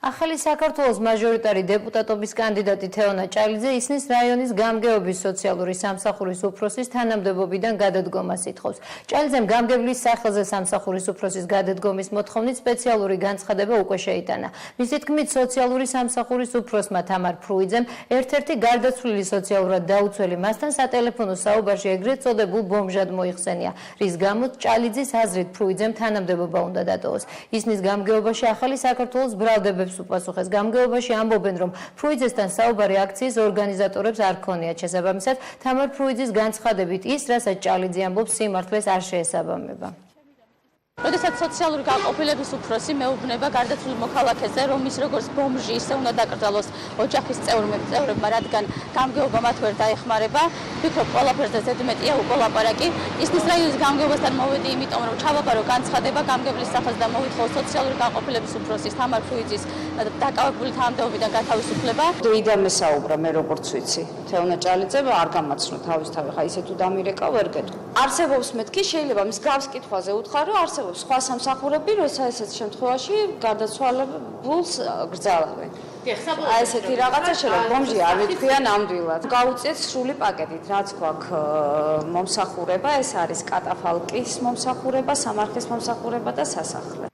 ახალი საქართველოს მაჟორიტარი დეპუტატობის კანდიდატი თეონა ჭალიძე ისნის რაიონის გამგეობის სოციალური სამსახურის უფროსის თანამდებობიდან გადადგომას ითხოვს. ჭალიძემ გამგებლის სახელზე სამსახურის უფროსის გადადგომის მოთხოვნით სპეციალური განცხადება უკვე შეიტანა. მისი თქმით, სოციალური სამსახურის უფროსმა თამარ ფრუიძემ ერთ-ერთი გარდაცვლილი სოციალურად დაუცველი მასთან სატელეფონო საუბარში ეგრეთ წოდებულ ბომჟად მოიხსენია, რის გამოც ჭალიძის აზრით ფრუიძემ თანამდებობა უნდა დატოვოს. ისნის გამგეობაში ახალი საქართველოს ბრალდებებს უპასუხეს. გამგეობაში ამბობენ, რომ ფრუიძესთან საუბარი აქციის ორგანიზატორებს არ ქონიათ. შესაბამისად, თამარ ფრუიძის განცხადებით ის, რასაც ჭალიძე ამბობს, სიმართლეს არ შეესაბამება. როდესაც სოციალური გაყოფილების უფროსი მეუბნება გარდაცვლილ მოქალაქეზე, რომ ის როგორც ბომჟი ისე უნდა დაკრძალოს ოჯახის წევრებმა, რადგან გამგეობა მათ ვერ დაეხმარება, ვფიქრობ, ყველაფერზე ზედმეტია უკვე ლაპარაკი. ისნის რაიონის გამგეობასთან მოვედი, იმიტომ რომ ჩავაბარო განცხადება გამგებლის სახელს და მოვითხოვ სოციალური გაყოფილების უფროსის თამარ ფრუიძის დაკავებული თანამდებობიდან გათავისუფლება. დეიდამე საუბრა, მე როგორც ვიცი, თეონა ჭალიძემ არ გამაცნო თავისთავად, ხა ისე თუ დამირეკა ვერ გეტყვი. არსებობს მეთქი, შეიძლება მის გავს კითხვაზე უთხარო, არსებობს სხვა სამსახურები, როდესაც შემთხვევაში გარდაცვალებულს გრძალავენ. აი ესეთი რაღაცა შეიძლება ბომჟი არ ვიტყვია ნამდვილად. გავუწიეთ სრული პაკეტით, რაც გვაქვს მომსახურება, ეს არის კატაფალკის მომსახურება, სამარხის მომსახურება და სასახლე.